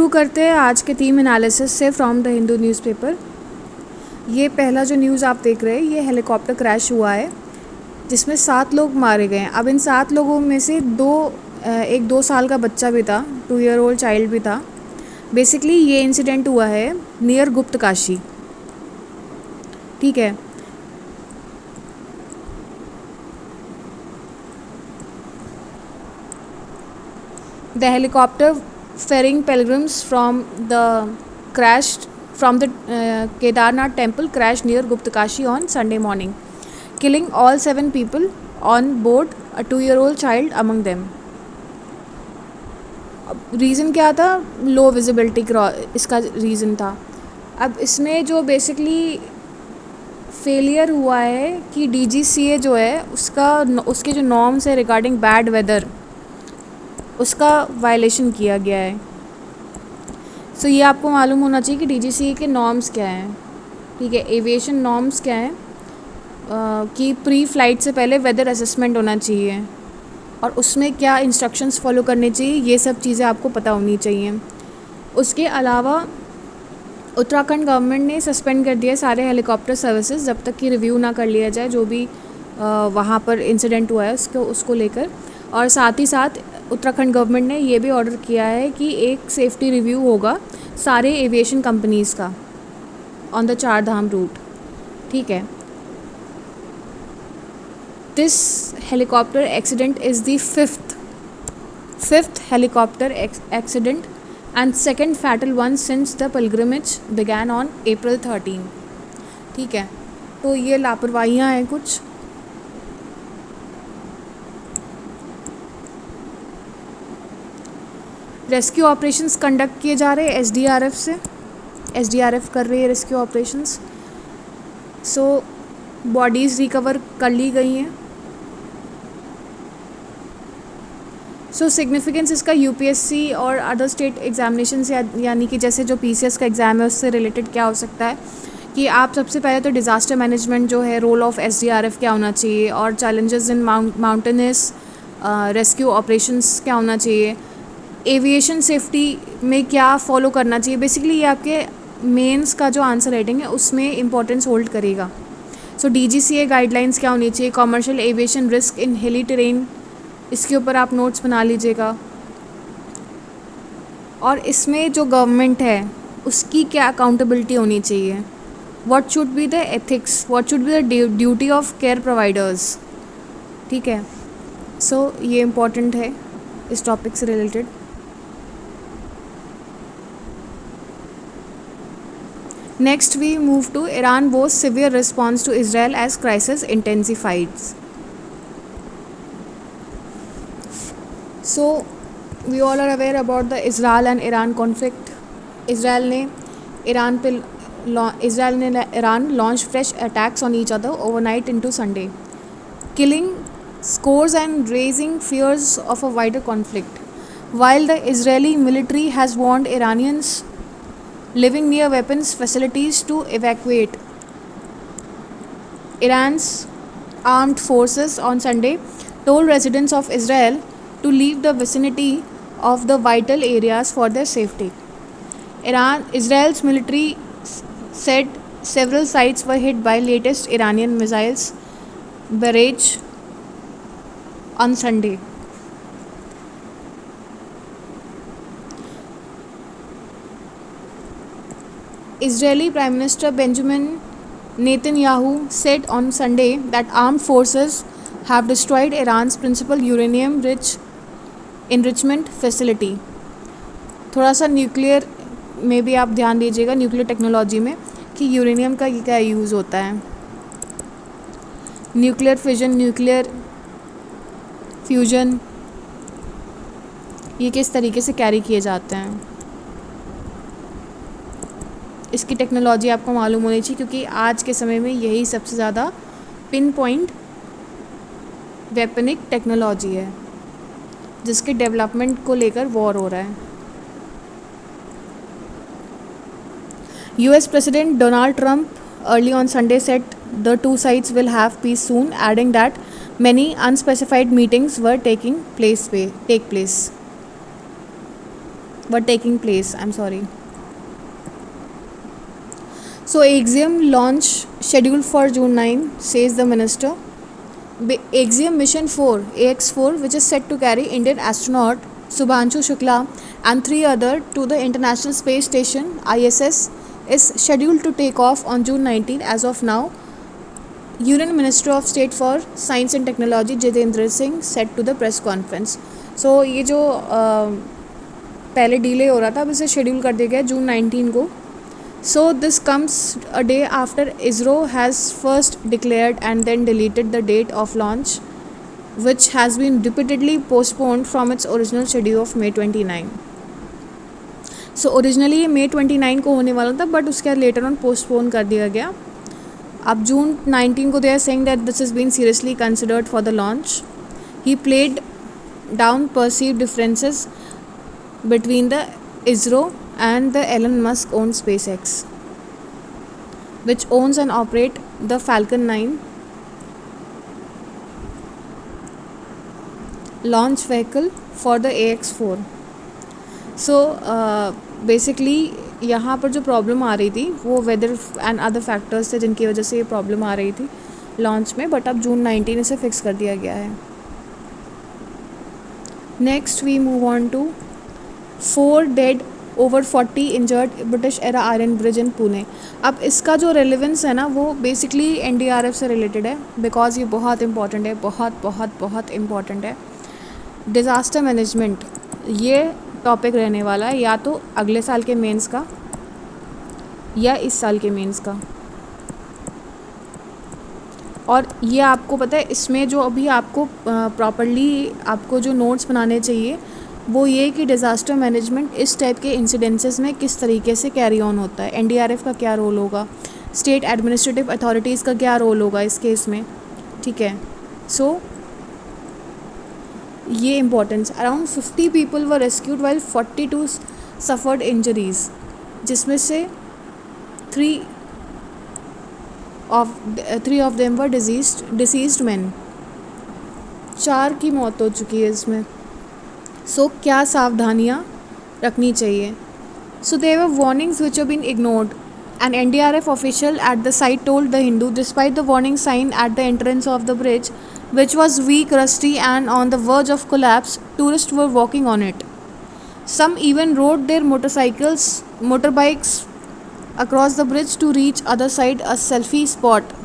शुरू करते हैं आज के थीम एनालिसिस से फ्रॉम द हिंदू न्यूज़पेपर। ये पहला जो न्यूज़ आप देख रहे हैं ये हेलीकॉप्टर क्रैश हुआ है जिसमें 7 लोग मारे गए हैं। अब इन 7 लोगों में से एक 2 साल का बच्चा भी था, 2 ईयर ओल्ड चाइल्ड भी था। बेसिकली ये इंसिडेंट हुआ है नियर गुप्तकाशी, ठीक है। The helicopter ferrying pilgrims from the Kedarnath temple crashed near Guptakashi on Sunday morning, killing all 7 people on board, a 2-year-old child among them. Reason क्या था? लो visibility इसका रीज़न था। अब इसमें जो बेसिकली फेलियर हुआ है कि DGCA जो है उसके जो नॉर्म्स है रिगार्डिंग बैड वेदर उसका वायलेशन किया गया है। सो ये आपको मालूम होना चाहिए कि DGCA के नॉर्म्स क्या हैं, ठीक है। एविएशन नॉर्म्स क्या हैं कि प्री फ्लाइट से पहले वेदर असेसमेंट होना चाहिए और उसमें क्या इंस्ट्रक्शंस फॉलो करने चाहिए, ये सब चीज़ें आपको पता होनी चाहिए। उसके अलावा उत्तराखंड गवर्नमेंट ने सस्पेंड कर दिया सारे हेलीकॉप्टर सर्विसेज जब तक कि रिव्यू ना कर लिया जाए जो भी वहाँ पर इंसिडेंट हुआ है उसको लेकर। और साथ ही साथ उत्तराखंड गवर्नमेंट ने ये भी ऑर्डर किया है कि एक सेफ्टी रिव्यू होगा सारे एविएशन कंपनीज़ का ऑन द 4 धाम रूट, ठीक है। This helicopter accident is the fifth helicopter accident and second fatal one since the pilgrimage began on April 13, ठीक है। तो ये लापरवाहियाँ हैं कुछ। रेस्क्यू ऑपरेशंस कंडक्ट किए जा रहे हैं SDRF से, SDRF कर रही है रेस्क्यू ऑपरेशंस। सो बॉडीज़ रिकवर कर ली गई हैं। सो सिग्निफिकेंस इसका UPSC और अदर स्टेट एग्जामिनेशन से यानी कि जैसे जो PCS का एग्ज़ाम है उससे रिलेटेड क्या हो सकता है कि आप सबसे पहले तो डिज़ास्टर मैनेजमेंट जो है रोल ऑफ SDRF क्या होना चाहिए और challenges in mountainous rescue operations क्या होना चाहिए, एविएशन सेफ्टी में क्या फॉलो करना चाहिए। बेसिकली ये आपके मेंस का जो आंसर राइटिंग है उसमें इंपॉर्टेंस होल्ड करेगा। सो DGCA गाइडलाइंस क्या होनी चाहिए, कॉमर्शियल एविएशन रिस्क इन हिली टेरेन, इसके ऊपर आप नोट्स बना लीजिएगा। और इसमें जो गवर्नमेंट है उसकी क्या अकाउंटेबिलिटी होनी चाहिए, what should be the ethics, what should be the duty of care providers, ठीक है। सो ये इम्पोर्टेंट है इस टॉपिक से related. Next we move to Iran vows severe response to Israel as crisis intensifies. So we all are aware about the Israel and Iran conflict. Israel ने Iran launched fresh attacks on each other overnight into Sunday, killing scores and raising fears of a wider conflict. While the Israeli military has warned Iranians living near weapons facilities to evacuate. Iran's armed forces on Sunday told residents of Israel to leave the vicinity of the vital areas for their safety. Israel's military said several sites were hit by latest Iranian missiles barrage on Sunday. Israeli Prime Minister Benjamin Netanyahu said on Sunday that armed forces have destroyed Iran's principal uranium-rich enrichment facility. थोड़ा सा nuclear में भी आप ध्यान दीजिएगा, nuclear technology में कि uranium का क्या यूज़ होता है, न्यूक्लियर फिजन, न्यूक्लियर फ्यूजन, ये किस तरीके से कैरी किए जाते हैं, इसकी टेक्नोलॉजी आपको मालूम होनी चाहिए क्योंकि आज के समय में यही सबसे ज़्यादा पिन पॉइंट वेपनिक टेक्नोलॉजी है जिसके डेवलपमेंट को लेकर वॉर हो रहा है। US President Donald Trump early on Sunday said the two sides will have peace soon, adding that many unspecified meetings were take place. were taking place. I'm sorry. So Axiom launch scheduled for June 9, says the minister. Axiom Mission 4 AX4, which is set to carry Indian astronaut Subhanshu Shukla and 3 other to the International Space Station ISS, is scheduled to take off on June 19 as of now. Union Minister of State for Science and Technology Jitendra Singh said to the press conference. So ये जो पहले delay हो रहा था, अब इसे schedule कर दिया गया जून 19 को. So this comes a day after ISRO has first declared and then deleted the date of launch, which has been repeatedly postponed from its original schedule of May 29. So originally ये May 29 को होने वाला था, but उसके बाद later on postpone कर दिया गया. अब June 19 को they are saying that this has been seriously considered for the launch. He played down perceived differences between the ISRO and the Elon Musk owned SpaceX, which owns and operate the Falcon 9 launch vehicle for the AX4. So basically यहाँ पर जो problem आ रही थी वो weather and other factors थे जिनकी वजह से ये प्रॉब्लम आ रही थी लॉन्च में, बट अब June 19 इसे फिक्स कर दिया गया है. Next we move on to 4 dead over 40 injured British era iron bridge in Pune. अब इसका जो रेलिवेंस है ना वो बेसिकली NDRF से रिलेटेड है, बिकॉज ये बहुत इंपॉर्टेंट है, बहुत बहुत बहुत इम्पॉर्टेंट है. डिज़ास्टर मैनेजमेंट ये टॉपिक रहने वाला है, या तो अगले साल के मेंस का या इस साल के मेंस का. और ये आपको पता है इसमें जो अभी आपको प्रॉपरली आपको जो नोट्स बनाने चाहिए वो ये कि डिज़ास्टर मैनेजमेंट इस टाइप के इंसिडेंसेस में किस तरीके से कैरी ऑन होता है, NDRF का क्या रोल होगा, स्टेट एडमिनिस्ट्रेटिव अथॉरिटीज़ का क्या रोल होगा इस केस में. ठीक है. सो ये importance. Around 50 people were rescued while 42 suffered injuries, जिसमें से 3 of them were deceased man. 4 की मौत हो चुकी है इसमें. सो क्या सावधानियाँ रखनी चाहिए. So there were warnings which have been ignored. An NDRF official at the site told The Hindu, despite the warning sign at the entrance of the bridge, which was weak, rusty and on the verge of collapse, tourists were walking on it. Some even rode their motorbikes across the bridge to reach other side, a selfie spot.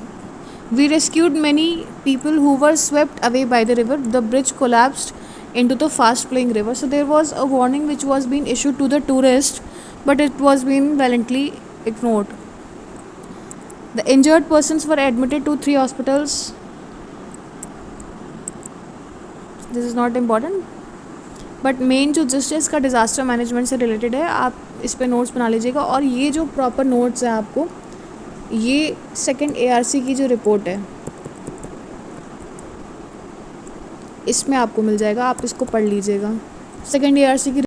We rescued many people who were swept away by the river. The bridge collapsed into the fast flowing river. So there was a warning which was being issued to the tourists, but it was being valiantly ignored. The injured persons were admitted to 3 hospitals. This is not important, but main जो justice का disaster management से related है, आप इस पे notes बना लीजिएगा. और ये जो प्रॉपर नोट्स हैं आपको, ये सेकंड ARC की जो रिपोर्ट है इसमें आपको मिल जाएगा, आप इसको पढ़ लीजिएगा, सेकंड ARC की.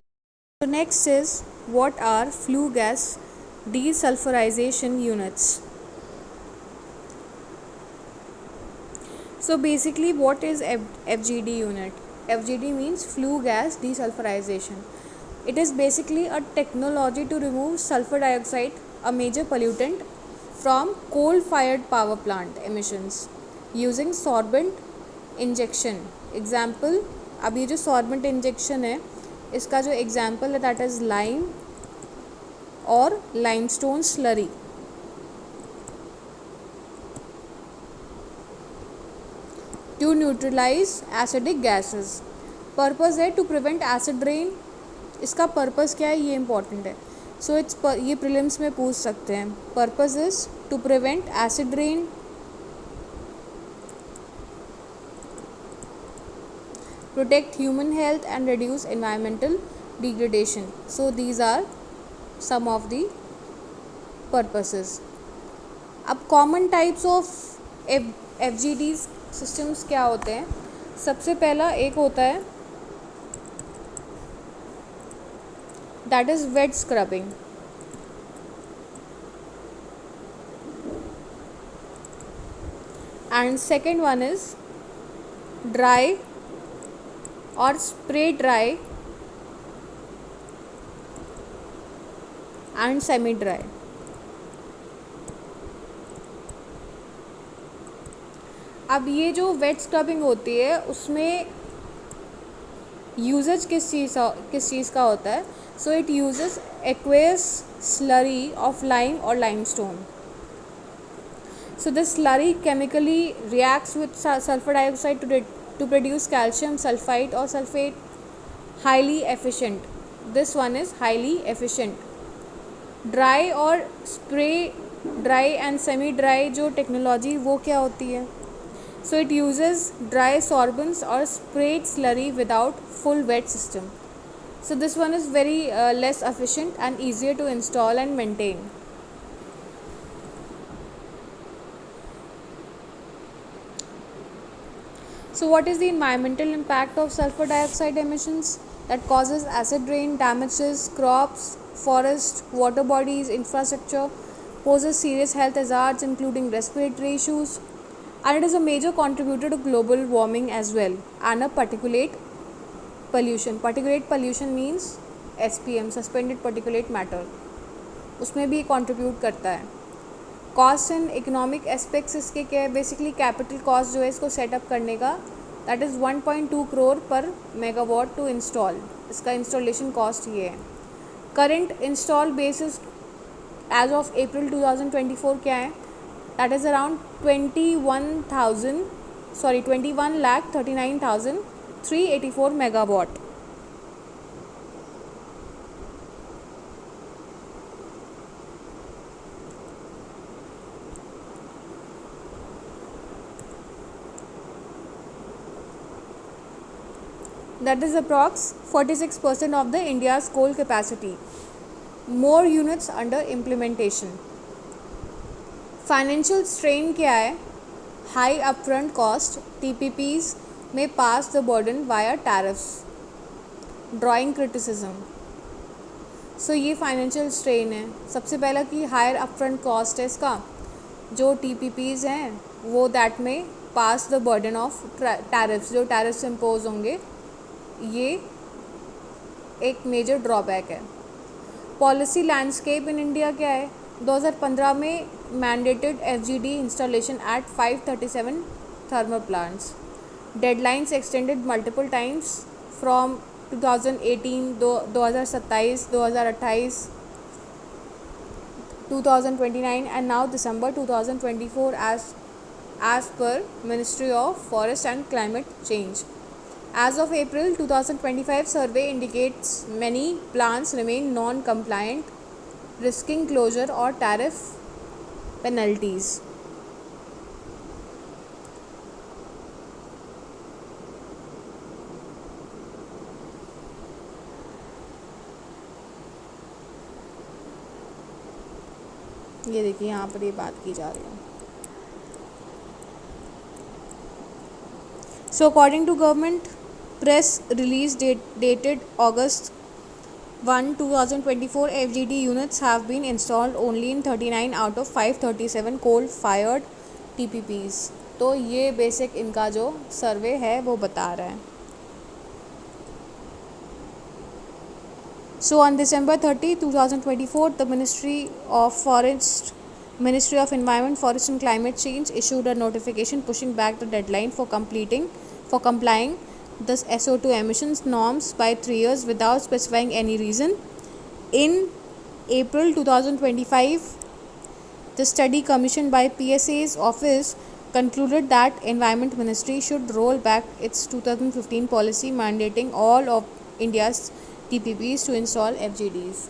Next is what are flue gas desulfurization units. So basically what is FGD unit? FGD means flue gas desulfurization. It is basically a technology to remove sulfur dioxide, a major pollutant, from coal fired power plant emissions using sorbent injection. Example, अब ये जो sorbent injection है इसका जो example है that is lime और limestone slurry. To neutralize acidic gases. Purpose है to prevent acid rain. इसका पर्पज़ क्या है ये इंपॉर्टेंट है. सो ये प्रीलिम्स में पूछ सकते हैं. Purpose is to prevent acid rain, protect human health and reduce environmental degradation. So these are some of the purposes. अब common types of FGDs systems क्या होते हैं. सबसे पहला एक होता है that is wet scrubbing. And second one is dry or spray dry and semi dry. अब ये जो वेट स्क्रबिंग होती है उसमें यूजेज किस चीज़ का होता है? So it uses aqueous slurry of lime और limestone. So this slurry chemically reacts with sulfur dioxide to produce calcium sulfite or sulfate. Highly efficient. This one is highly efficient. Dry और spray dry and semi dry जो technology वो क्या होती है? So it uses dry sorbents or sprayed slurry without full wet system. So this one is very less efficient and easier to install and maintain. So what is the environmental impact of sulfur dioxide emissions? That causes acid rain, damages crops, forest, water bodies, infrastructure, poses serious health hazards including respiratory issues, and it is a major contributor to global warming as well, and a particulate pollution. Particulate pollution means SPM, suspended particulate matter, उसमें भी contribute करता है. Cost and economic aspects इसके क्या है? Basically capital cost जो है इसको सेटअप करने का, दैट इज़ 1.2 करोड़ पर मेगावाट टू इंस्टॉल. इसका इंस्टॉलेशन कॉस्ट ये है. Current install basis as of April 2024 क्या है? That is around 21,39,384 megawatt. That is approx 46% of the India's coal capacity. More units under implementation. Financial strain क्या है? High upfront cost. TPPs may pass the burden via tariffs. Drawing criticism. So ये financial strain है. सबसे पहला कि higher upfront cost है इसका. जो TPPs हैं वो that may pass the burden of tariffs. जो tariffs impose होंगे ये एक मेजर ड्रॉबैक है. पॉलिसी लैंडस्केप इन इंडिया क्या है? 2015 में mandated FGD installation at 537 thermal plants. Deadlines extended multiple times from 2018, 2027, 2028, 2029 and now December 2024 as per Ministry of Forest and Climate Change. As of April 2025 survey indicates many plants remain non-compliant, risking closure or tariff penalties. ये देखिए यहाँ पर ये बात की जा रही है. So according to government press release dated August 1, 2024, FGD units have been installed only in 39 out of 537 coal-fired TPPs. तो ये बेसिक इनका जो सर्वे है वो बता रहा है. So on December 30, 2024, the Ministry of Environment, Forest and Climate Change issued a notification pushing back the deadline for complying the SO2 emissions norms by 3 years without specifying any reason. In April 2025, the study commissioned by PSA's office concluded that Environment Ministry should roll back its 2015 policy mandating all of India's TPPs to install FGDs.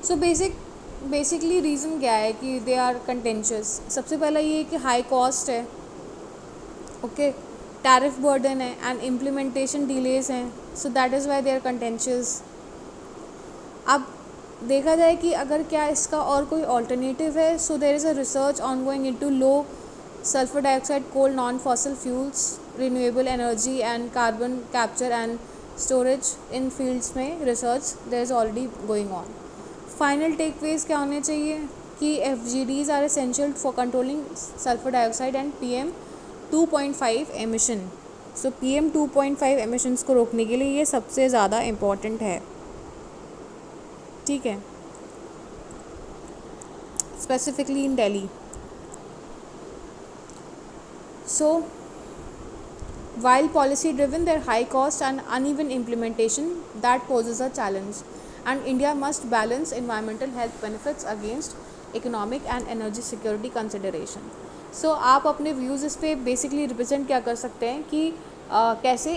So basically reason क्या है कि they are contentious? सबसे पहला ये है कि high cost है, okay, tariff burden है एंड इम्प्लीमेंटेशन डिलेज हैं. So that is why they are contentious. अब देखा जाए कि अगर क्या इसका और कोई ऑल्टरनेटिव है, so there is a research on going into low sulphur dioxide coal non fossil fuels renewable energy and carbon capture and storage. इन फील्ड्स में research there is already going on. Final takeaways क्या होने चाहिए कि FGDs are essential for controlling sulphur dioxide and PM 2.5 emission. So PM2.5 emissions को रोकने के लिए ये सबसे ज़्यादा इम्पॉर्टेंट है, ठीक है, specifically in Delhi. So while policy driven, their high cost and uneven implementation that poses a challenge, and India must balance environmental health benefits against economic and energy security consideration. So आप अपने views इस पे basically represent क्या कर सकते हैं कि कैसे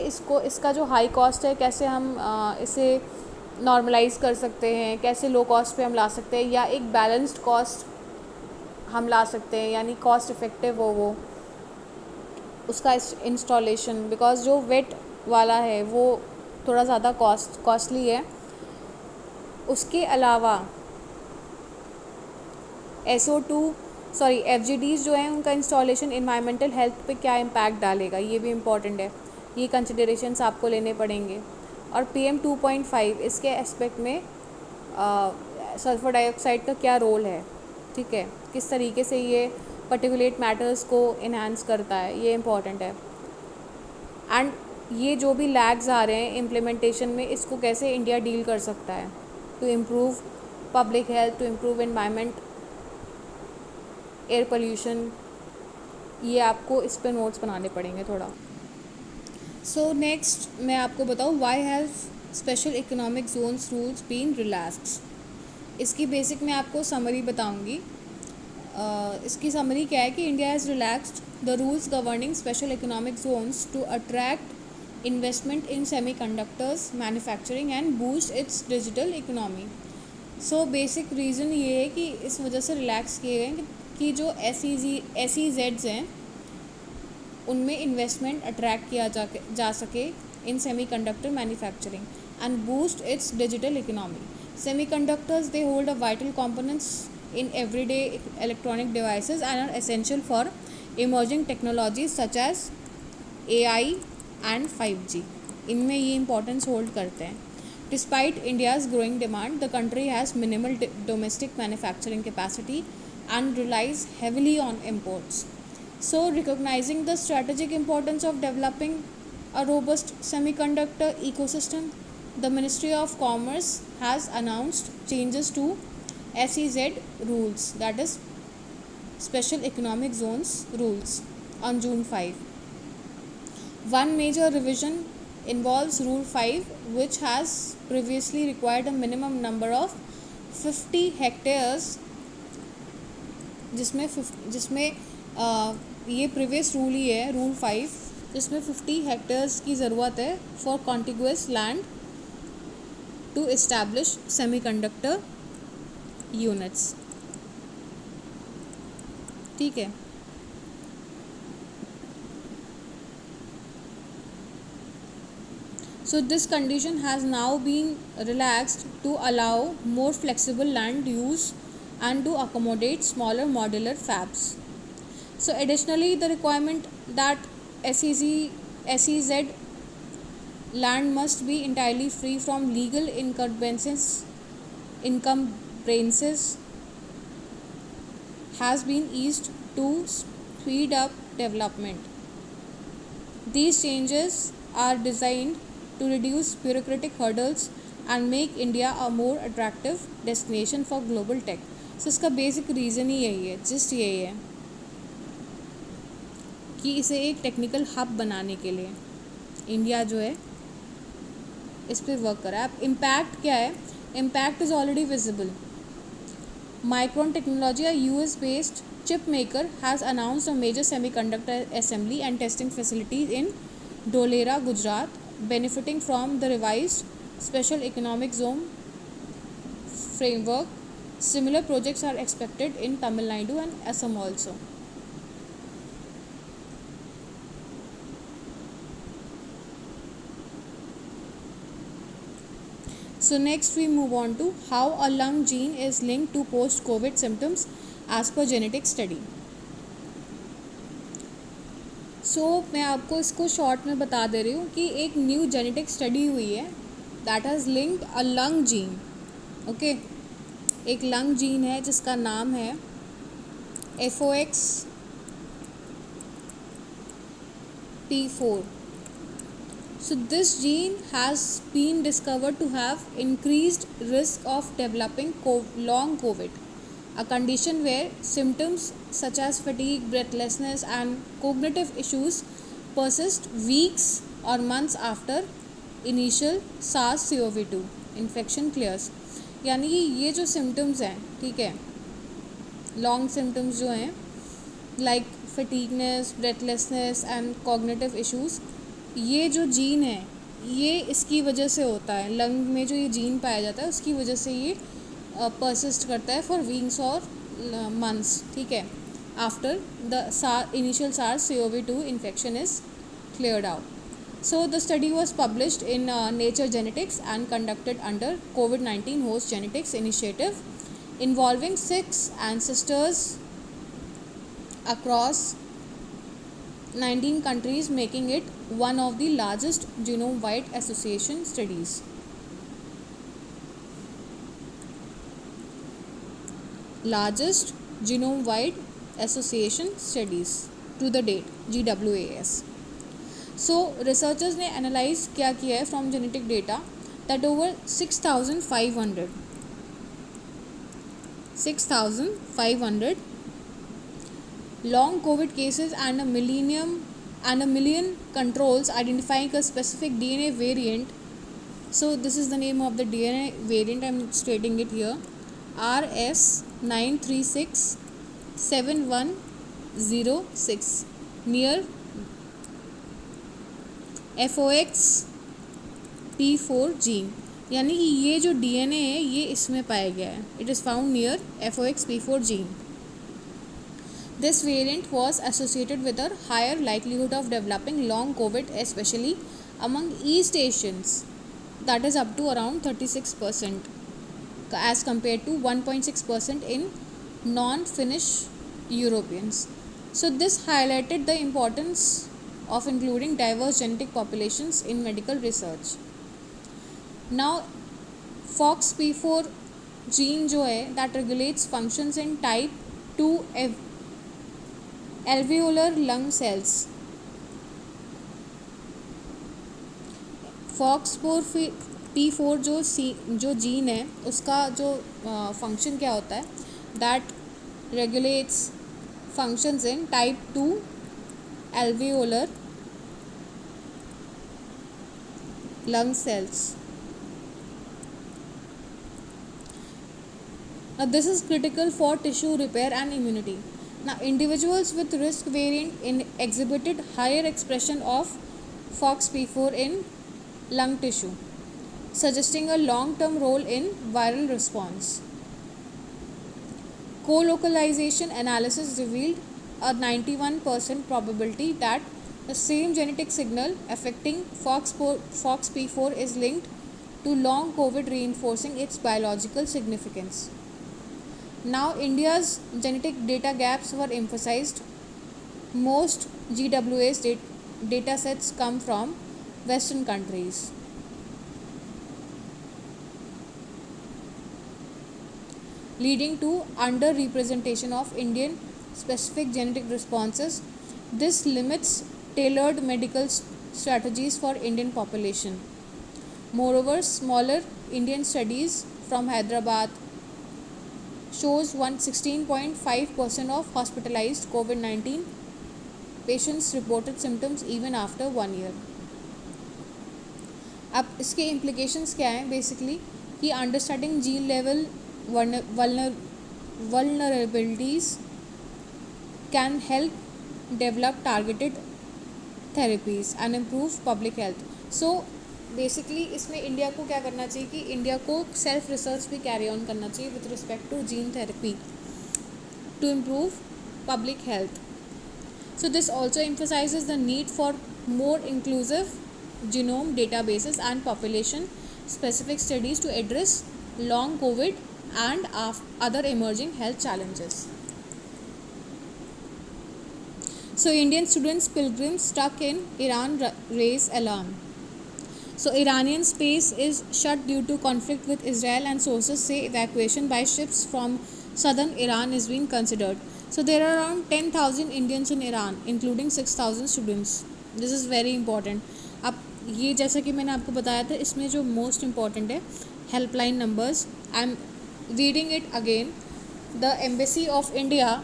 इसका जो हाई कॉस्ट है कैसे हम इसे नॉर्मलाइज कर सकते हैं, कैसे लो कॉस्ट पे हम ला सकते हैं या एक बैलेंस्ड कॉस्ट हम ला सकते हैं, यानी कॉस्ट इफ़ेक्टिव हो वो उसका इंस्टॉलेशन, बिकॉज जो वेट वाला है वो थोड़ा ज़्यादा कॉस्टली है. उसके अलावा FGDs जो हैं उनका इंस्टॉलेशन इन्वायरमेंटल हेल्थ पे क्या इम्पैक्ट डालेगा, ये भी इम्पॉर्टेंट है. ये कंसिडरेशंस आपको लेने पड़ेंगे. और PM2.5 इसके एस्पेक्ट में सल्फर डाइऑक्साइड का क्या रोल है, ठीक है, किस तरीके से ये पर्टिकुलेट मैटर्स को इन्हांस करता है, ये इम्पॉर्टेंट है. एंड ये जो भी लैग्स आ रहे हैं इम्प्लीमेंटेशन में, इसको कैसे इंडिया डील कर सकता है to improve public health, to improve environment, air pollution, ये आपको इस पे नोट्स बनाने पड़ेंगे थोड़ा. सो नेक्स्ट मैं आपको बताऊँ why have special economic zones rules been relaxed. इसकी बेसिक मैं आपको समरी बताऊँगी. इसकी समरी क्या है कि India has relaxed the rules governing special economic zones to attract investment in semiconductors manufacturing and boost its digital economy. So basic reason ये है कि इस वजह से रिलैक्स किए गए कि जो SEZs हैं उनमें इन्वेस्टमेंट अट्रैक्ट किया जा सके in semiconductor manufacturing and boost its digital economy. Semiconductors, they hold a vital components in everyday electronic devices and are essential for emerging technologies such as AI and 5G. इनमें ये importance hold करते हैं. Despite India's growing demand, the country has minimal domestic manufacturing capacity and relies heavily on imports. So, recognizing the strategic importance of developing a robust semiconductor ecosystem, the Ministry of Commerce has announced changes to SEZ rules, that is Special Economic Zones rules, on June 5. One major revision involves Rule 5, which has previously required a minimum number of 50 hectares, जिसमें ये previous rule ही है, rule 5, जिसमें 50 hectares की ज़रूरत है for contiguous land to establish semiconductor units. ठीक है. So this condition has now been relaxed to allow more flexible land use and to accommodate smaller modular fabs. So additionally, the requirement that SEZ land must be entirely free from legal encumbrances has been eased to speed up development. These changes are designed to reduce bureaucratic hurdles and make India a more attractive destination for global tech. So इसका basic reason ही यही है, just यही है कि इसे एक technical hub बनाने के लिए इंडिया जो है इस पर वर्क करा है. अब इम्पैक्ट क्या है? Impact is already visible. Micron technology, a US based chip maker, has announced a major semiconductor assembly and testing facilities in Dholera, Gujarat, benefiting from the revised Special Economic Zone framework. Similar projects are expected in Tamil Nadu and Assam also. So next we move on to how a lung gene is linked to post-COVID symptoms as per genetic study. So मैं आपको इसको short में बता दे रही हूँ कि एक new genetic study हुई है that has linked a lung gene. Okay, एक लंग जीन है जिसका नाम है FOXP4. So this gene has been discovered to have increased risk of developing long COVID, a condition where symptoms such as fatigue, breathlessness, and cognitive issues persist weeks or months after initial SARS-CoV-2 infection clears. यानी कि ये जो symptoms हैं, ठीक है, long symptoms जो हैं like fatigueness, breathlessness and cognitive issues, ये जो जीन है ये इसकी वजह से होता है, लंग में जो ये जीन पाया जाता है उसकी वजह से ये परसिस्ट करता है फॉर वीक्स और मंथ्स, ठीक है, after the initial SARS-CoV-2 infection is cleared out. So the study was published in Nature Genetics and conducted under COVID-19 Host Genetics Initiative, involving 6 ancestors across 19 countries, making it one of the largest genome-wide association studies. Largest genome-wide association studies to the date, GWAS. So researchers ने analyze क्या किया है from genetic data that over 6,500 long COVID cases and a million controls identifying a specific DNA variant. So this is the name of the DNA variant, I'm stating it here, RS9367106 near FOXP4 gene. यानी कि ये जो DNA है ये इसमें पाया गया है. It is found near FOXP4 gene. This variant was associated with a higher likelihood of developing long COVID, especially among East Asians, that is up to around 36%, as compared to 1.6% in non-Finnish Europeans. So this highlighted the importance of including diverse genetic populations in medical research. Now FOXP4 gene जो है that regulates functions in type 2 alveolar lung cells. FOXP4 जो gene है उसका जो function क्या होता है, that regulates functions in type 2 alveolar lung cells. Now this is critical for tissue repair and immunity. Now individuals with risk variant exhibited higher expression of FOXP4 in lung tissue, suggesting a long-term role in viral response. Co-localization analysis revealed a 91% probability that the same genetic signal affecting FOXP4 is linked to long COVID, reinforcing its biological significance. Now India's genetic data gaps were emphasized. Most GWAS data sets come from Western countries. Leading to under-representation of Indian specific genetic responses. This limits tailored medical strategies for Indian population. Moreover, smaller Indian studies from Hyderabad shows 16.5% of hospitalized COVID-19 patients reported symptoms even after 1 year. अब इसके implications क्या हैं basically कि understanding gene level vulnerabilities can help develop targeted therapies and improve public health. So basically इसमें India को क्या करना चाहिए कि इंडिया को सेल्फ रिसर्च भी कैरी ऑन करना चाहिए with respect to gene therapy to improve public health. So this also emphasizes the need for more inclusive genome databases and population specific studies to address long COVID and other emerging health challenges. So Indian students pilgrims stuck in Iran raise alarm. So Iranian space is shut due to conflict with Israel, and sources say evacuation by ships from southern Iran is being considered. So there are around 10,000 Indians in Iran, including 6,000 students. This is very important. अब ये जैसा कि मैंने आपको बताया था, इसमें जो मोस्ट इम्पॉर्टेंट है helpline numbers. I am reading it again. The embassy of India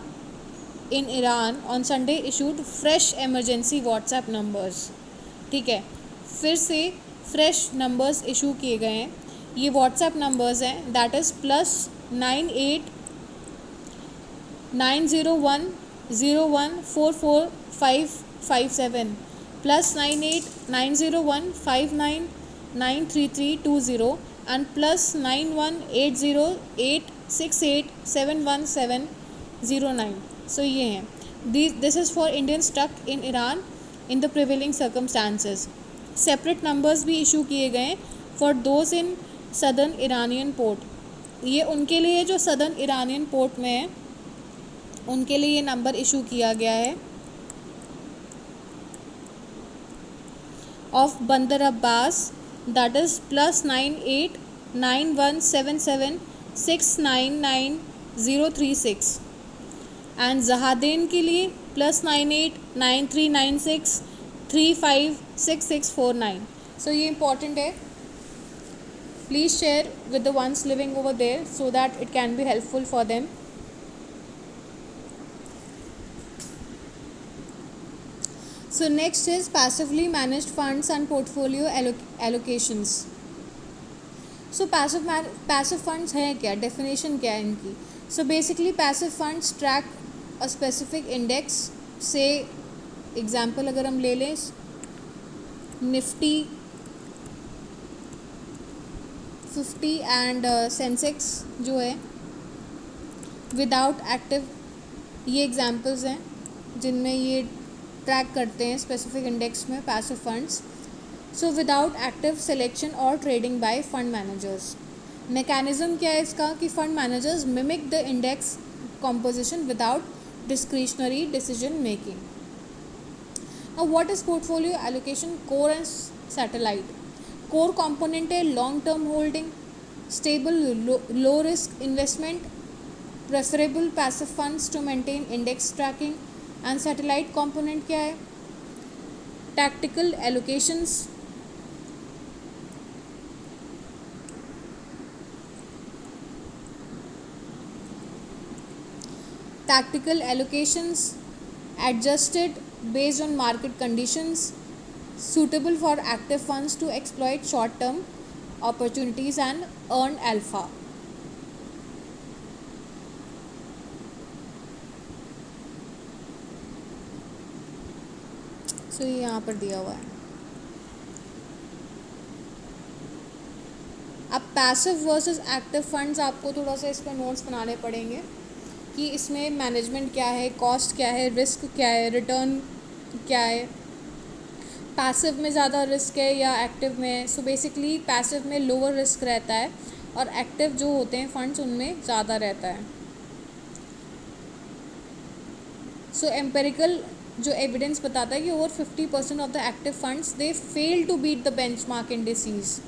in Iran on Sunday issued fresh emergency WhatsApp numbers. ठीक है, फिर से फ्रेश नंबर्स इशू किए गए हैं. ये व्हाट्सएप नंबर्स हैं, दैट इज़ +989010144557, +989015993320, and +918086871709. So ये हैं. This is for Indians stuck in Iran in the prevailing circumstances. Separate numbers भी इशू किए गए for those in southern Iranian port. ये उनके लिए जो सदर्न इरानियन पोर्ट में है उनके लिए ये नंबर इशू किया गया है. ऑफ बंदर अब्बास, दैट इज़ +989177699036. एंड जहादेन के लिए +989396356649. So ये important है. Please share with the ones living over there so that it can be helpful for them. So next is passively managed funds and portfolio allocations. So passive funds हैं क्या, definition क्या है इनकी? So basically passive funds track a specific index. से example अगर हम ले लें निफ्टी 50 एंड सेंसेक्स जो है विदाउट एक्टिव, ये एग्जाम्पल्स हैं जिनमें ये ट्रैक करते हैं स्पेसिफिक इंडेक्स में passive funds. So without active selection और trading by fund managers. Mechanism क्या है इसका कि fund managers mimic the index composition without discretionary decision making. Now what is portfolio allocation? Core and satellite. Core component है long term holding, stable low risk investment, preferable passive funds to maintain index tracking. And satellite component क्या है? Tactical allocations. Tactical allocations adjusted based on market conditions, suitable for active funds to exploit short-term opportunities and earn alpha. So ये यहाँ पर दिया हुआ है. अब passive versus active funds आपको थोड़ा सा इस पर नोट्स बनाने पड़ेंगे कि इसमें मैनेजमेंट क्या है, कॉस्ट क्या है, रिस्क क्या है, रिटर्न क्या है, पैसिव में ज़्यादा रिस्क है या एक्टिव में. सो बेसिकली पैसिव में लोअर रिस्क रहता है और एक्टिव जो होते हैं फंड्स उनमें ज़्यादा रहता है. सो एम्पेरिकल जो एविडेंस बताता है कि over 50% of the active funds they fail to beat the benchmark indices.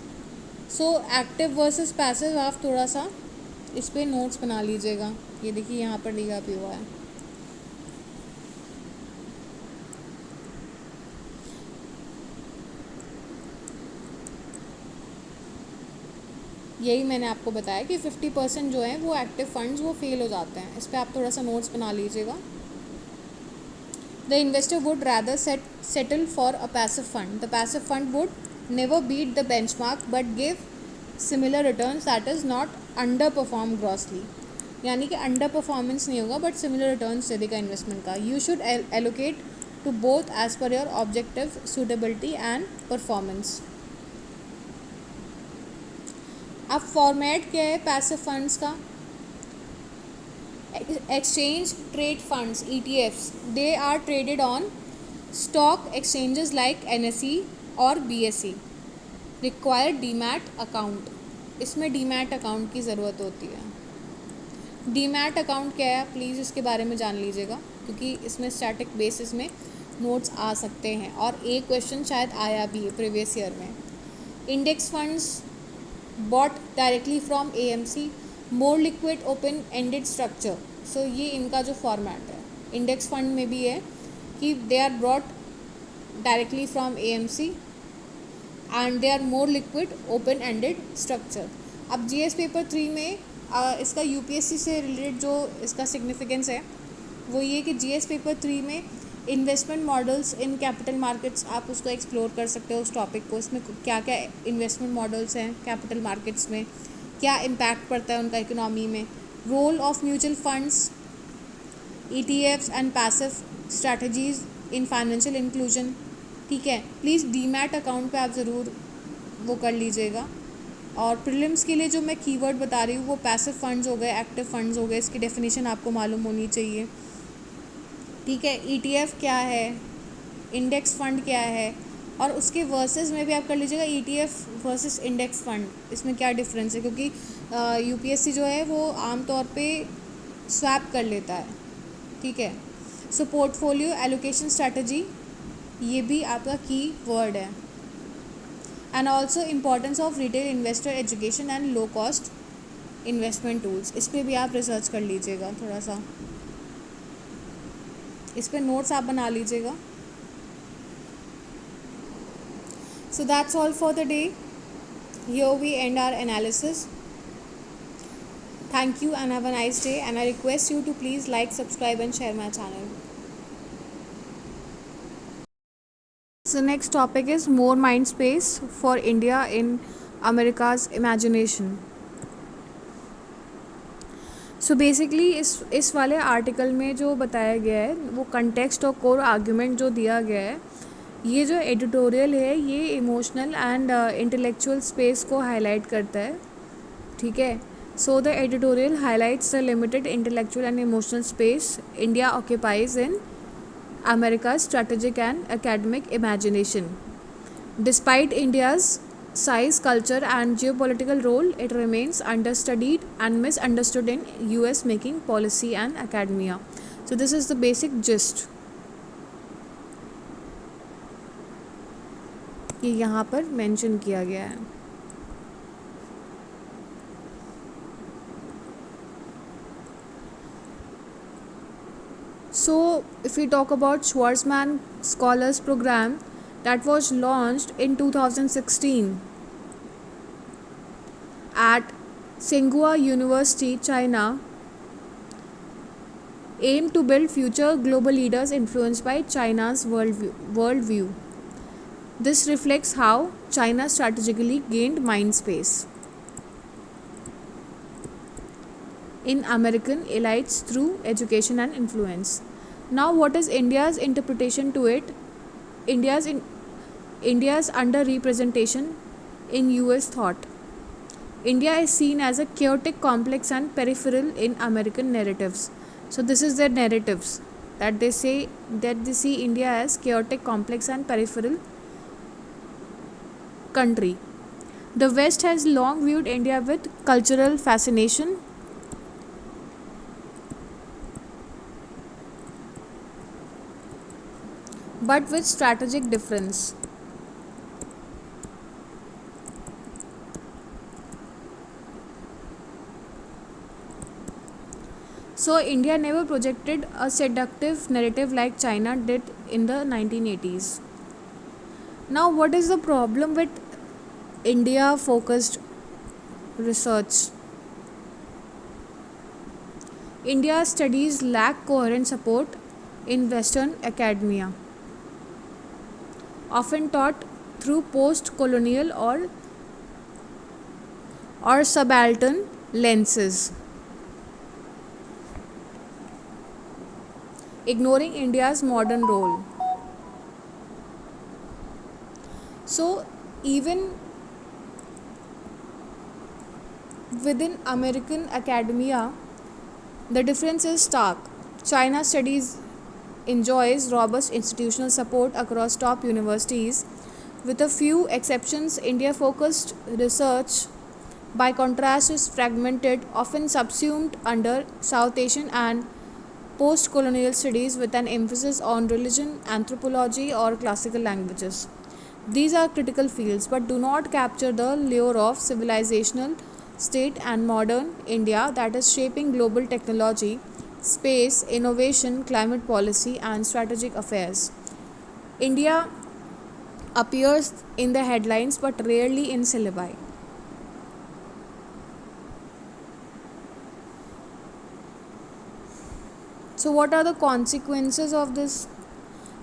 So active versus passive आप थोड़ा सा इस पर नोट्स बना लीजिएगा. ये देखिए यहाँ पर लिखा भी हुआ है. यही मैंने आपको बताया कि 50% जो है वो एक्टिव फंड्स वो फेल हो जाते हैं. इस पर आप थोड़ा सा नोट्स बना लीजिएगा. The investor would rather settle for a passive fund. The passive fund would never beat the benchmark but give similar returns, that is not underperform grossly. यानी कि अंडर परफॉर्मेंस नहीं होगा बट सिमिलर रिटर्न्स दे देगा investment का. You should allocate to both as per your objective, suitability and performance. अब format क्या है passive funds का? Exchange trade funds ETFs, they are traded on stock exchanges like NSE और BSE. Required demat account. इसमें demat account की ज़रूरत होती है. डीमैट अकाउंट क्या है प्लीज़ इसके बारे में जान लीजिएगा क्योंकि इसमें स्टैटिक बेसिस में नोट्स आ सकते हैं और एक क्वेश्चन शायद आया भी है प्रीवियस ईयर में. Index funds bought directly from AMC, more liquid open ended structure. So ये इनका जो फॉर्मेट है इंडेक्स फंड में भी है कि they are bought directly from AMC and they are more liquid open ended structure. अब जीएस पेपर 3 में इसका यूपीएससी से रिलेटेड जो इसका सिग्निफिकेंस है वो ये कि जीएस पेपर 3 में investment models in capital markets, आप उसको एक्सप्लोर कर सकते हो उस टॉपिक को। इसमें क्या क्या इन्वेस्टमेंट मॉडल्स हैं कैपिटल मार्केट्स में, क्या इम्पैक्ट पड़ता है उनका इकोनॉमी में, role of mutual funds, ETFs and passive strategies in financial inclusion. ठीक है, प्लीज़ डीमैट अकाउंट पे आप ज़रूर वो कर लीजिएगा। और प्रीलिम्स के लिए जो मैं कीवर्ड बता रही हूँ वो पैसिव फंड्स हो गए, एक्टिव फंड्स हो गए, इसकी डेफिनेशन आपको मालूम होनी चाहिए। ठीक है, ETF क्या है, इंडेक्स फंड क्या है, और उसके वर्सेस में भी आप कर लीजिएगा ETF वर्सेस इंडेक्स फंड, इसमें क्या डिफरेंस है, क्योंकि यूपीएससी जो है वो आमतौर पे स्वैप कर लेता है। ठीक है, सो पोर्टफोलियो एलोकेशन स्ट्रैटेजी ये भी आपका की वर्ड है। And also importance of retail investor education and low cost investment tools, इस पर भी आप रिसर्च कर लीजिएगा, थोड़ा सा इस पर नोट्स आप बना लीजिएगा। So that's all for the day, here we end our analysis. Thank you and have a nice day, and I request you to please like, subscribe and share my channel. So next topic is more mind space for India in America's imagination. So basically इस वाले article में जो बताया गया है वो context और core argument जो दिया गया है, ये जो एडिटोरियल है ये इमोशनल एंड इंटेलेक्चुअल स्पेस को हाईलाइट करता है। ठीक है, so the editorial highlights the limited intellectual and emotional space India occupies in America's strategic and academic imagination. Despite India's size, culture and geopolitical role, it remains understudied and misunderstood in US making policy and academia. So this is the basic gist. ये यहाँ पर mention किया गया है। So if we talk about Schwarzman Scholars Program that was launched in 2016 at Tsinghua University, China, aimed to build future global leaders influenced by China's worldview. This reflects how China strategically gained mind space in American elites through education and influence. Now what is India's interpretation to it? India's underrepresentation in US thought. India is seen as a chaotic, complex and peripheral in American narratives. So this is their narratives, that they see India as chaotic, complex and peripheral country. The West has long viewed India with cultural fascination, but with strategic difference. So India never projected a seductive narrative like China did in the 1980s. Now what is the problem with India focused research? India's studies lack coherent support in Western academia, often taught through post-colonial or subaltern lenses, ignoring India's modern role. So even within American academia, the difference is stark. China studies enjoys robust institutional support across top universities. With a few exceptions, India-focused research, by contrast, is fragmented, often subsumed under South Asian and post-colonial studies with an emphasis on religion, anthropology, or classical languages. These are critical fields but do not capture the lure of civilizational state and modern India that is shaping global technology, space, innovation, climate policy, and strategic affairs. India appears in the headlines but rarely in syllabi. So, what are the consequences of this?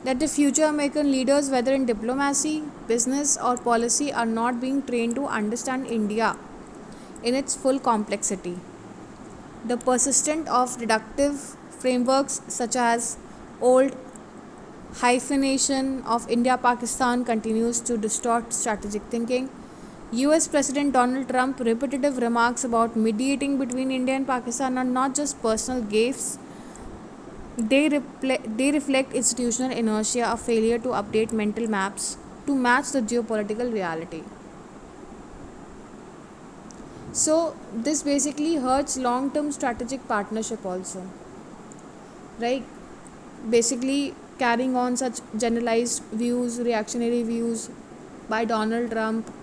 That the future American leaders, whether in diplomacy, business, or policy, are not being trained to understand India in its full complexity. The persistence of reductive frameworks such as old hyphenation of India Pakistan continues to distort strategic thinking. US President Donald Trump repetitive remarks about mediating between India and Pakistan are not just personal gaffes, they reflect institutional inertia, a failure to update mental maps to match the geopolitical reality. So, this basically hurts long term strategic partnership also, right? Basically, carrying on such generalized views, reactionary views by Donald Trump.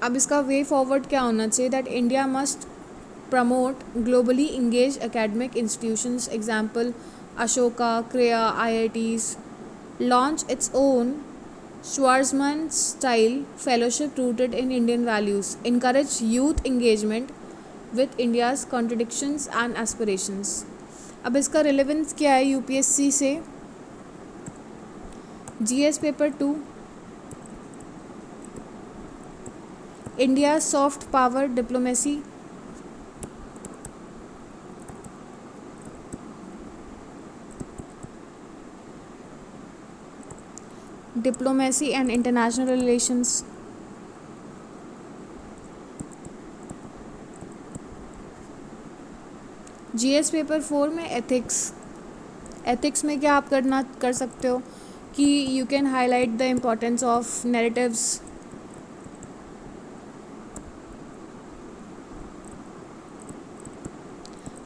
अब इसका way forward क्या होना चाहिए? That India must promote globally engaged academic institutions, example Ashoka, CREA, IITs, launch its own Schwarzman style fellowship rooted in Indian values, encourage youth engagement with India's contradictions and aspirations. अब इसका relevance क्या है UPSC से? GS paper 2, India soft power diplomacy, diplomacy and international relations, GS paper 4 में ethics में क्या आप कर सकते हो कि you can highlight the importance of narratives,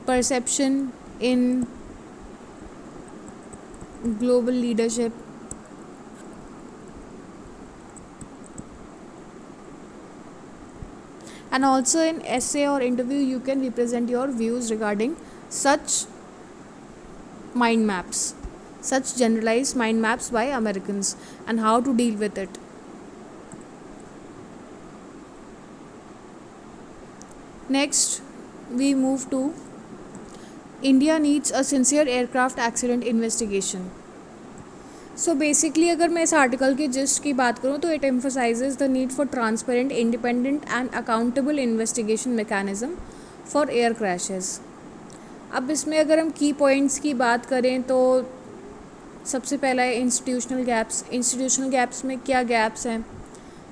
perception in global leadership, and also in essay or interview you can represent your views regarding such mind maps, such generalized mind maps by Americans and how to deal with it. Next we move to India needs a sincere aircraft accident investigation. So basically अगर मैं इस article की gist की बात करूँ तो it emphasises the need for transparent, independent and accountable investigation mechanism for air crashes. अब इसमें अगर हम की पॉइंट्स की बात करें तो सबसे पहला है इंस्टीट्यूशनल गैप्स में क्या गैप्स हैं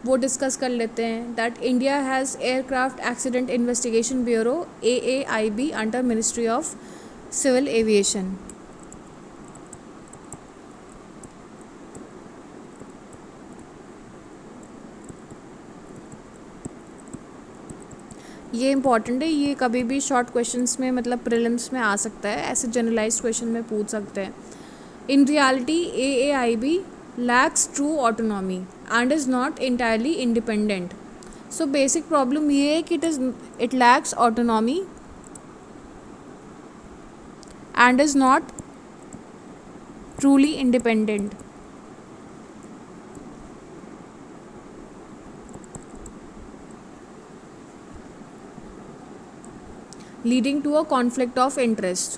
वो डिस्कस कर लेते हैं. That India has aircraft accident investigation bureau AAIB under ministry of civil aviation. ये इंपॉर्टेंट है, ये कभी भी शॉर्ट क्वेश्चंस में मतलब प्रीलिम्स में आ सकता है, ऐसे जनरलाइज्ड क्वेश्चन में पूछ सकते हैं. In reality AAIB lakhs true autonomy and is not entirely independent. So basic problem ये है कि it lacks autonomy and is not truly independent. leading to a conflict of interest.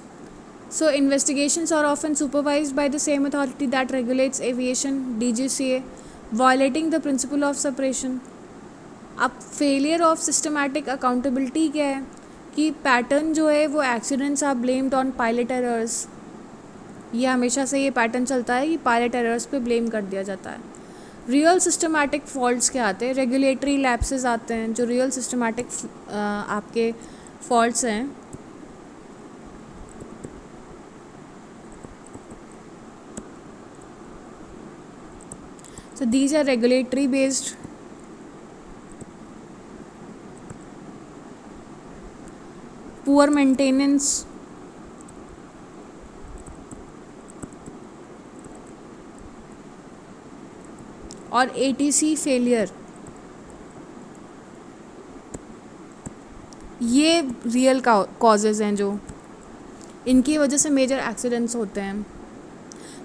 So, investigations are often supervised by the same authority that regulates aviation, DGCA, violating the principle of separation. अब failure of systematic accountability क्या है कि pattern जो है वो accidents are blamed on pilot errors. ये हमेशा से ये पैटर्न चलता है कि पायलट एरर्स पे ब्लेम कर दिया जाता है. रियल सिस्टमैटिक फॉल्ट्स क्या आते हैं? रेगुलेटरी लैप्सेस आते हैं. जो रियल सिस्टमैटिक आपके फॉल्ट्स हैं so these are regulatory based. poor maintenance, और ATC फेलियर. ये रियल कॉजेज़ हैं जो इनकी वजह से मेजर एक्सीडेंट्स होते हैं.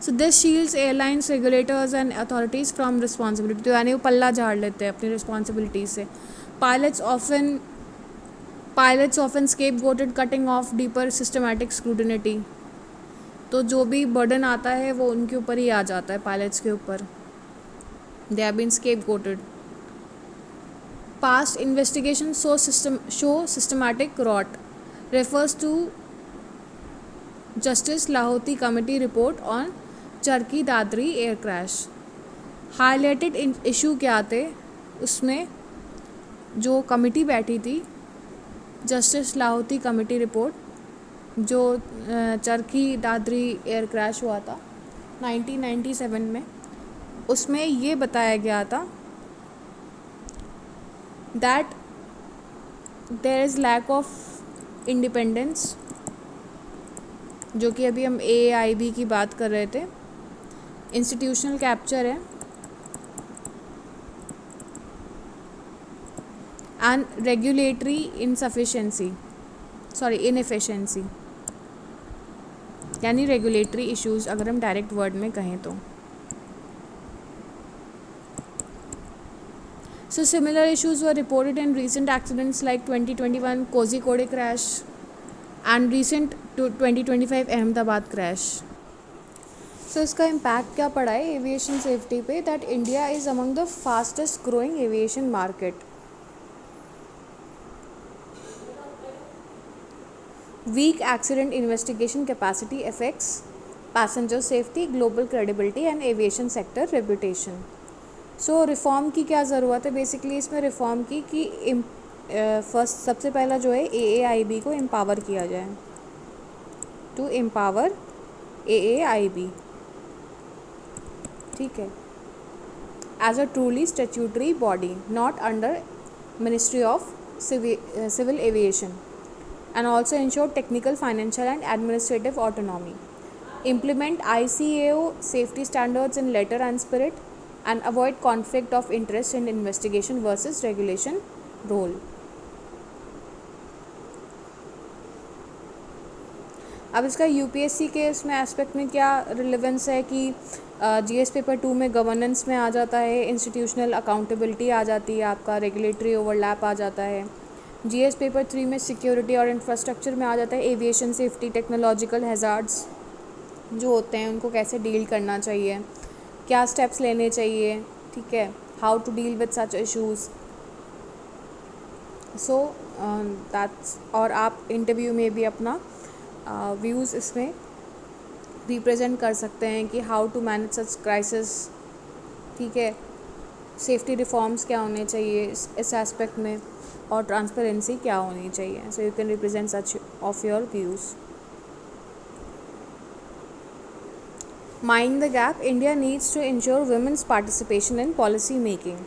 So this shields airlines regulators and authorities from responsibility, तो यानी वो पल्ला झाड़ लेते हैं अपनी रिस्पॉन्सिबिलिटी से. Pilots often pilots often scapegoated cutting off deeper systematic scrutiny, तो जो भी बर्डन आता है वो उनके ऊपर ही आ जाता है, पायलट्स के ऊपर. They have been scapegoated. Past investigations show systematic rot, refers to Justice Lahoti Committee report on Charki Dadri air crash. Highlighted issue क्या थे उसमें, जो कमिटी बैठी थी जस्टिस लाहौती कमिटी रिपोर्ट, जो चरखी दादरी एयर क्रैश हुआ था 1997 में, उसमें ये बताया गया था that there is lack of independence, जो कि अभी हम AAIB की बात कर रहे थे. इंस्टीट्यूशनल कैप्चर है एंड रेगुलेटरी इनएफिशिएंसी, यानी रेगुलेटरी इश्यूज अगर हम डायरेक्ट वर्ड में कहें तो. So similar issues were reported in recent accidents like 2021 Kozhikode crash and recent 2025 Ahmedabad crash. So इसका impact क्या पड़ा है एविएशन सेफ्टी पे, that India is among the fastest growing aviation market. Weak accident investigation capacity affects passenger safety, global credibility and aviation sector reputation. So reform की क्या ज़रूरत है basically इसमें रिफ़ॉर्म की कि फर्स्ट सबसे पहला जो है AAIB को एम्पावर किया जाए, टू एम्पावर AAIB, ठीक है, as a truly statutory body not under ministry of civil aviation, and also ensure technical, financial and administrative autonomy. Implement ICAO safety standards in letter and spirit and avoid conflict of interest in investigation versus regulation role. अब इसका UPSC के इसमें aspect में क्या relevance है कि GS paper 2 में governance में आ जाता है, इंस्टीट्यूशनल अकाउंटेबिलिटी आ जाती है, आपका रेगुलेटरी ओवरलैप आ जाता है. GS पेपर 3 में सिक्योरिटी और इंफ्रास्ट्रक्चर में आ जाता है एविएशन सेफ्टी, टेक्नोलॉजिकल हैज़ार्ड्स जो होते हैं उनको कैसे डील करना चाहिए, क्या स्टेप्स लेने चाहिए, ठीक है, how to deal with such issues. So that's, और आप इंटरव्यू में भी अपना व्यूज़ इसमें रिप्रेजेंट कर सकते हैं कि how to manage such crisis, ठीक है, सेफ्टी रिफॉर्म्स क्या होने चाहिए इस एस्पेक्ट में, और ट्रांसपेरेंसी क्या होनी चाहिए. So you can represent such of your views. Mind the gap, India needs to ensure women's participation in policy making.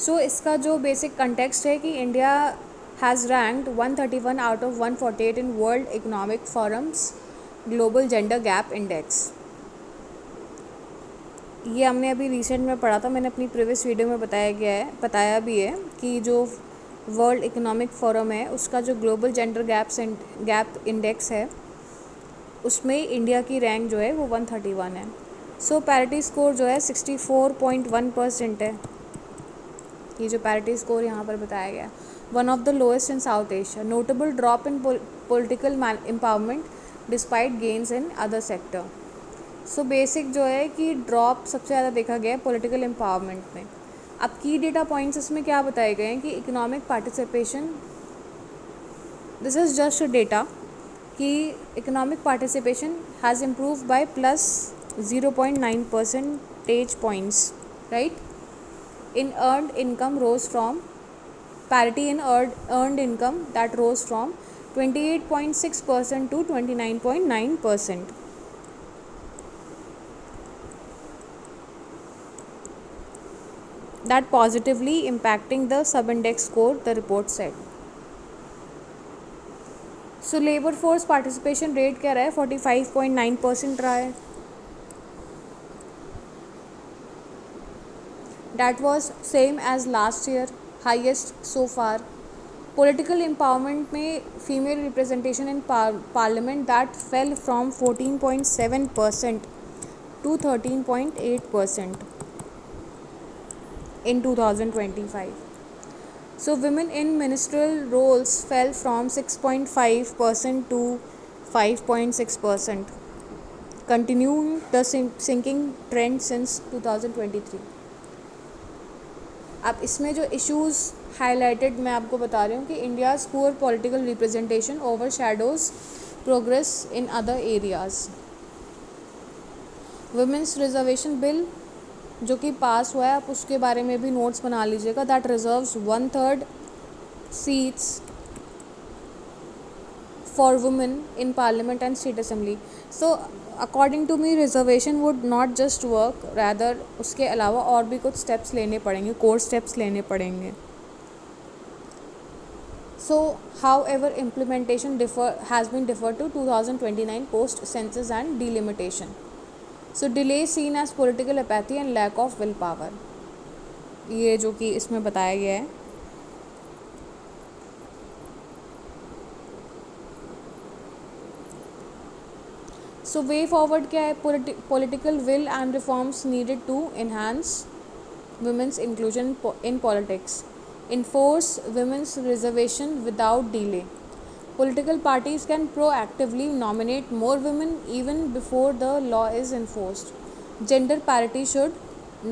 So इसका जो basic context है कि India has ranked 131 out of 148 in World Economic Forum's Global Gender Gap Index. ये हमने अभी recent में पढ़ा था, मैंने अपनी प्रीवियस वीडियो में बताया भी है कि जो वर्ल्ड इकोनॉमिक फोरम है उसका जो ग्लोबल जेंडर गैप इंडेक्स है उसमें इंडिया की रैंक जो है वो 131 है. सो पैरिटी स्कोर जो है 64.1% है. ये जो पैरिटी स्कोर यहाँ पर बताया गया, one of the lowest in south Asia. Notable drop in political empowerment despite gains in other sector. So basic जो है कि ड्रॉप सबसे ज़्यादा देखा गया है पॉलिटिकल एम्पावरमेंट में. अब की डेटा पॉइंट्स इसमें क्या बताए गए हैं कि economic participation, this is just data कि economic participation has improve by plus 0.9 percentage points, right? In earned income rose from parity in earned income that rose from 28.6% to 29.9%. That positively impacting the sub-index score, the report said. So labour force participation rate क्या रहा है, 45.9% रहा है. That was same as last year, highest so far. Political empowerment में female representation in parliament that fell from 14.7% to 13.8% in 2025. So women in ministerial roles fell from 6.5% to 5.6%, continuing the sinking trend since 2023. अब इसमें जो issues highlighted मैं आपको बता रही हूँ कि India's poor political representation over shadows progress in other areas. Women's reservation bill जो कि पास हुआ है, आप उसके बारे में भी नोट्स बना लीजिएगा. That reserves 1/3 seats for women in parliament and state assembly. So according to me reservation would not just work, rather उसके अलावा और भी कुछ स्टेप्स लेने पड़ेंगे, कोर स्टेप्स लेने पड़ेंगे. So, however, implementation has been deferred to 2029 post census and delimitation. So, delay seen as political apathy and lack of willpower. ये जो कि इसमें बताया गया है. So, way forward क्या है? Political will and reforms needed to enhance women's inclusion in politics. Enforce women's reservation without delay. Political parties can proactively nominate more women even before the law is enforced. Gender parity should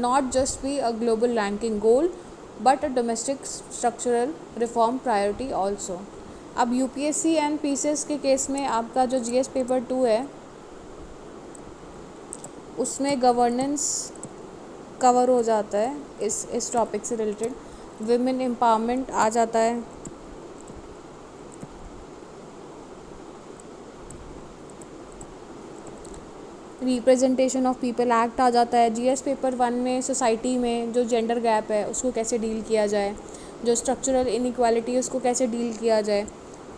not just be a global ranking goal but a domestic structural reform priority also. अब UPSC and PCS के case में आपका जो GS paper 2 है उसमें governance cover हो जाता है. इस टॉपिक से रिलेटेड विमेन एम्पावरमेंट आ जाता है. रिप्रेजेंटेशन ऑफ पीपल एक्ट आ जाता है. जीएस पेपर 1 में सोसाइटी में जो जेंडर गैप है उसको कैसे डील किया जाए, जो स्ट्रक्चरल इनइक्वालिटी है उसको कैसे डील किया जाए,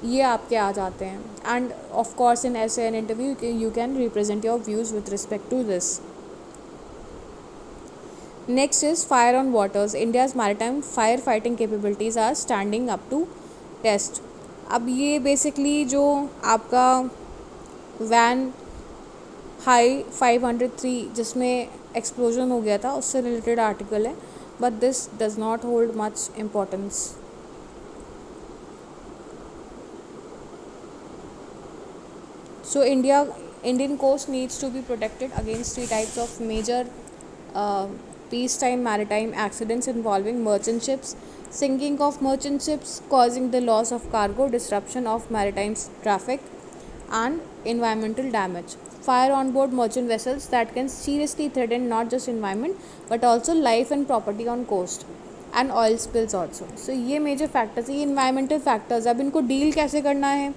ये आपके आ जाते हैं. एंड ऑफ कोर्स इन ऐसे an interview you can represent your views with respect to this. Next is fire on waters. India's maritime firefighting capabilities are standing up to test. अब ये बेसिकली जो आपका वैन हाई 503 जिसमें explosion हो गया था उससे रिलेटेड आर्टिकल है, but this does not hold much importance. So Indian coast needs to be protected against 3 types of major peacetime maritime accidents involving merchant ships, sinking of merchant ships causing the loss of cargo, disruption of maritime traffic, and environmental damage. Fire on board merchant vessels that can seriously threaten not just environment but also life and property on coast, and oil spills also. So ये major factors, ये environmental factors. अब इनको deal कैसे करना है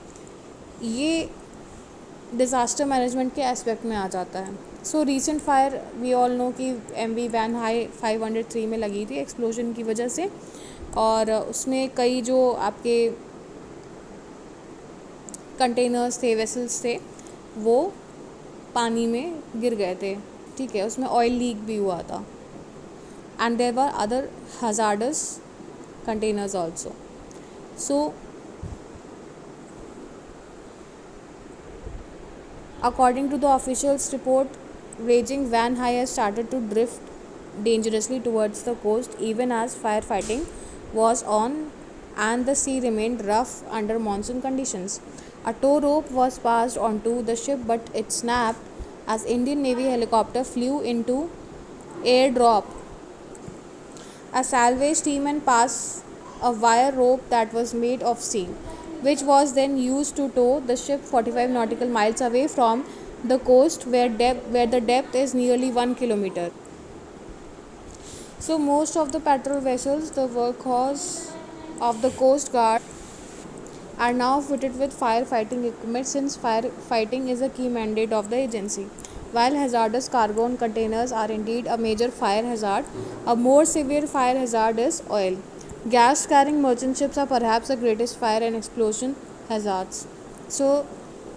ये disaster management के aspect में आ जाता है. So recent fire we all know कि MV वैन हाई 503 में लगी थी एक्सप्लोजन की वजह से, और उसमें कई जो आपके कंटेनर्स थे, वेसल्स थे, वो पानी में गिर गए थे. ठीक है, उसमें ऑयल लीक भी हुआ था. And there were other hazardous containers also. So according to the official's report, raging van high has started to drift dangerously towards the coast even as firefighting was on and the sea remained rough under monsoon conditions. A tow rope was passed onto the ship but it snapped as Indian Navy helicopter flew into airdrop. A salvage team and passed a wire rope that was made of steel, which was then used to tow the ship 45 nautical miles away from the coast where the depth is nearly 1 kilometer. So most of the patrol vessels, the workhorse of the Coast Guard, are now fitted with firefighting equipment since firefighting is a key mandate of the agency. While hazardous cargo and containers are indeed a major fire hazard, a more severe fire hazard is oil. Gas carrying merchant ships are perhaps the greatest fire and explosion hazards. So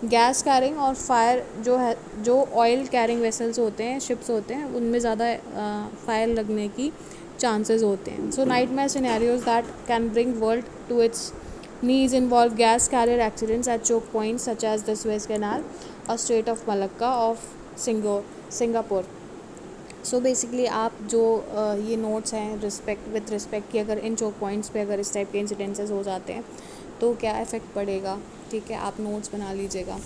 gas carrying और fire जो oil carrying vessels होते हैं, ships होते हैं, उनमें ज़्यादा fire लगने की चांसेस होते हैं. So nightmare scenarios that can bring world to its knees involve gas carrier accidents at choke points such as the Suez Canal or Strait of Malacca off Singapore. Singapore. So basically आप जो ये notes हैं with respect कि अगर इन choke points पे अगर इस type के इंसिडेंसेस हो जाते हैं तो क्या इफ़ेक्ट पड़ेगा, ठीक है, आप नोट्स बना लीजिएगा।